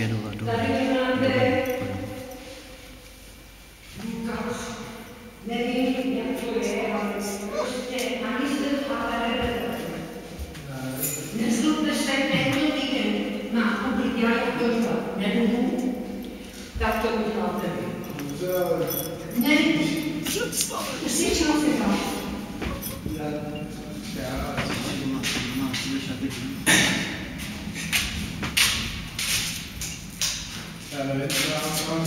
Věnovat do nevím, jak to je, ale prostě ani se to ale nezlobte se, tento týden má to být, já to dělat nebudu, tak to uděláte vy. Ne, přesvědčila se tam. Já nevím, co vám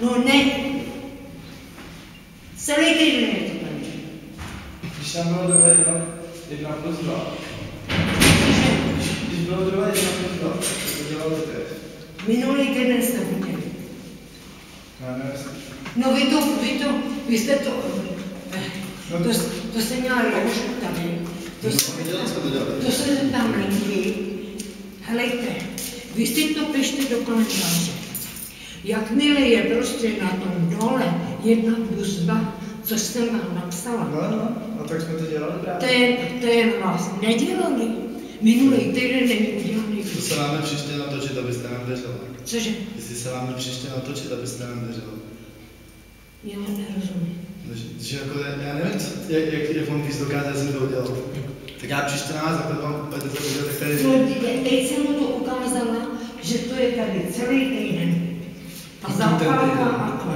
No ne. Celý týden je to tady. Když tam bylo dole 1+2. Když bylo dole 1+2, tak to dělali teď. Minulý týden jste viděli. No vy jste to, to se měla Rožu tady. To se tam líbí. Helejte, vy si to pište do kalendáře. Jakmile je prostě na tom dole 1+2, co jsem vám napsala. No, tak jsme to dělali právě. To je na vás nedělali. Minulý týden není udělaný. To se máme příště natočit, abyste nám věřili. Cože? Jestli se máme příště natočit, abyste nám věřili. Já nerozumím. Že jako, já nevím, jak on víc dokáže, jsem to udělal. Tak já příště na vás, takhle vám pojďte se udělat, tak tady... No, teď jsem mu to ukázala, že to je tady celý týden. A zapálka a to.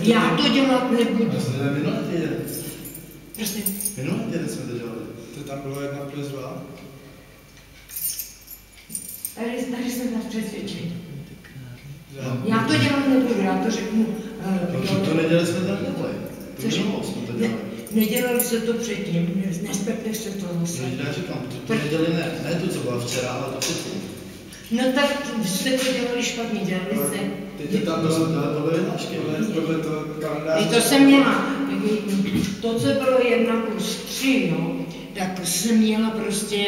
Já to dělat nebudu. Já jsem to dělal minulý týden. Prosím. Minulý týden jsme to dělali. To tam bylo 1+2. Tady jsem vás přesvědčit. Já to dělat nebudu, já to řeknu. To nedělali jsme tam dělali. To minulou jsme to dělali. Nedělali se to předtím, nespekte se to zase. Já říkám, to nedělali ne to, co bylo včera, ale to předtím. No tak jste to dělali špatně, dělali jste. Teď tam bylo vyhlášky, podle toho kalendáře. To jsem měla, to, co bylo 1+3, no, tak jsem měla prostě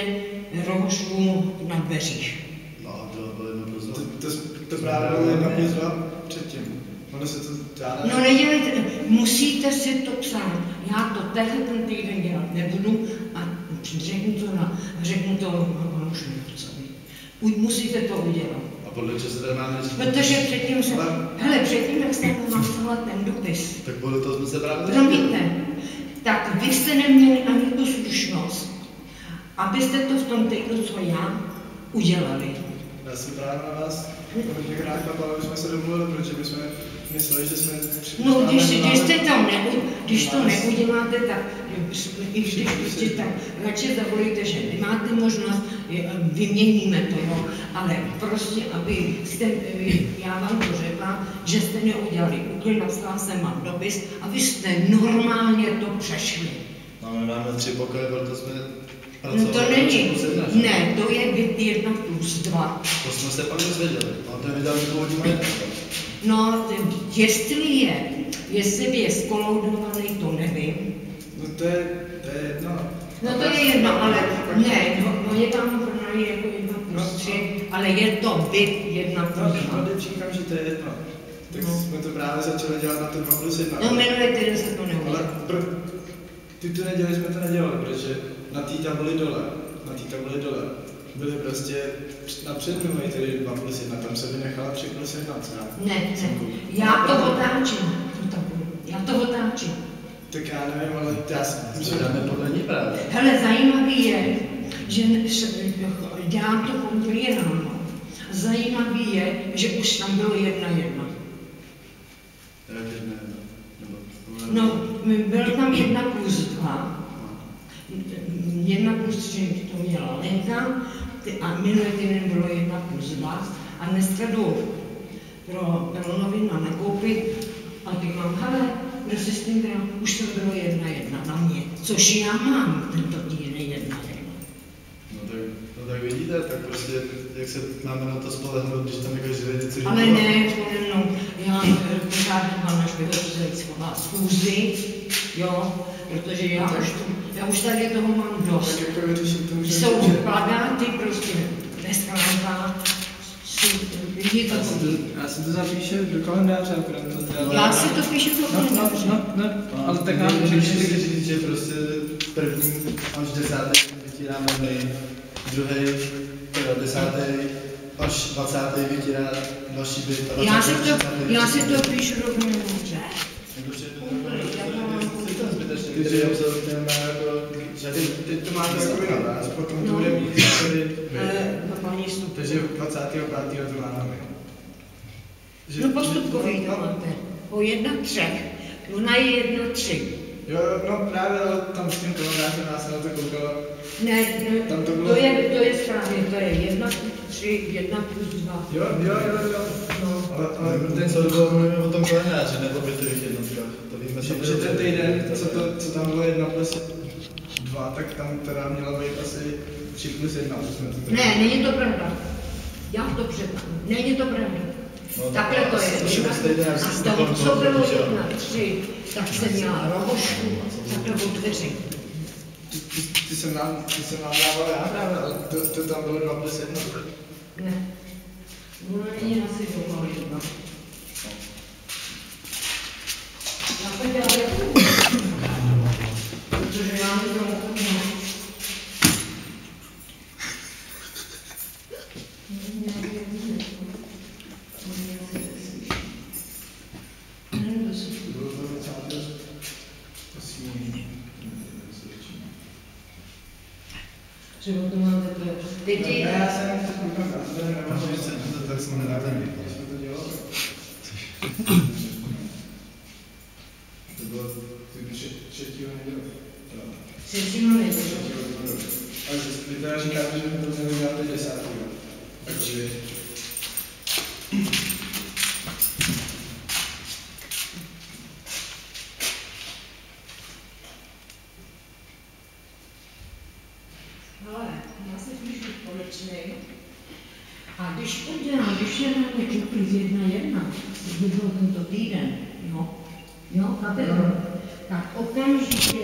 Rožu na dveřích. No, a to bylo 1+2. To právě bylo 1+2 předtím. Ono se to dá. No nedělejte, musíte si to psát. Já to tenhle ten týden dělat nebudu a řeknu to Rožnovicovi. Musíte to udělat. A podle čeho se tady máme říct? Protože předtím jsem, předtím, jak jsem napsala ten dopis. Tak podle toho jsme se právě Promiňte, tak vy jste neměli ani tu slušnost, abyste to v tom týdnu, co já, udělali. Já jsem právě na vás hodně rád papal, aby jsme se domluvili, protože my jsme mysleli, že jsme... No, když to neuděláte, tak radši zavolíte, že nemáte možnost, vyměníme to, jo, ale prostě, já vám to řekla, že jste neudělali úkol, napsala jsem vám dopis a vy jste normálně to přešli. No, my máme 3 pokoje, proto jsme No to není, ne, to je byt 1+2. To jsme se pak dozvěděli, ale to je vydal původní majetek. No, jestli je skoloudovaný, to nevím. No to je jedno. No to je jedno, ale ne, oni tam prodali jako 1+3, ale je to byt 1+2. No, říkám, že to je jedno. Tak jsme to právě začali dělat na to 2+1. No minulý týden se to neudělalo. Ty neděli jsme to nedělali, protože na té tabuli dole byly prostě na předminulý, tedy 2+1, tam se vynechala 3+1, co já? Ne, já to otáčím, já to otáčím. Tak já nevím, ale já si dáme podle ní právě. Hele, zajímavý je, že dělám to pondělí ráno. Zajímavý je, že už tam bylo 1:1. No, byl tam 1+2. 1+3 to měla Lenka a minulý týden bylo 1+2 a dneska jdu pro novina nakoupit a teď mám, hele, kdo si s tím dělal, už to bylo 1:1 na mě, což já mám tento týden 1:1. No tak vidíte, tak prostě, jak se máme na to spolehnout, když tam jako žili něco ale ne, spolehnout, já pořád mám až vyhodnout schůzi, jo, protože já už tady toho mám dost. Jsou plakáty prostě ve schránkách, lidi to já si to zapíšu do kalendáře, já si to píšu do kalendáře. No, ale tak nám můžeš říct, že prostě první až 10. vytíráme my, druhý, 10. a máš 20. vytírá další byt. Já si to píšu rovnou dobře. Teď to máte takový navrát, potom to bude mít tady takže 25. to máme. No postupkový to máte. Po 1:3. Ona je 1:3. Jo, no právě tam s tím kalendářem nás na to koukala. Ne, tam to bylo... to je správně, to je 1+3, 1+2. Jo. No, ale ten co mluvíme o tom kalendáři, nebo bytových jednotkách. To víme, že ten týden, co tam bylo 1+2, tak tam teda měla být asi 3+1. Ne, není to pravda. Já to předám. Není to pravda. No, takhle to je. A z toho, co bylo 1:3, tak jsem měla rohošku takhle od dveří. Ty jsem nám dával já právě, ale to tam bylo 2+1. Ne. No není asi dovolí 1. Já to dělám, protože já mi to mohu. Třeba to mám takhle. Děti. Já jsem to tak jsme nedávali. To bylo 3. neděle. 3. neděle. Ale vy teda říkáte, že my to měli dělat 10. Takže... Ale já se píšu společný. A když udělám, když je na mě kupit 1:1, když by byl tento týden, jo, kapitol, tak okamžitě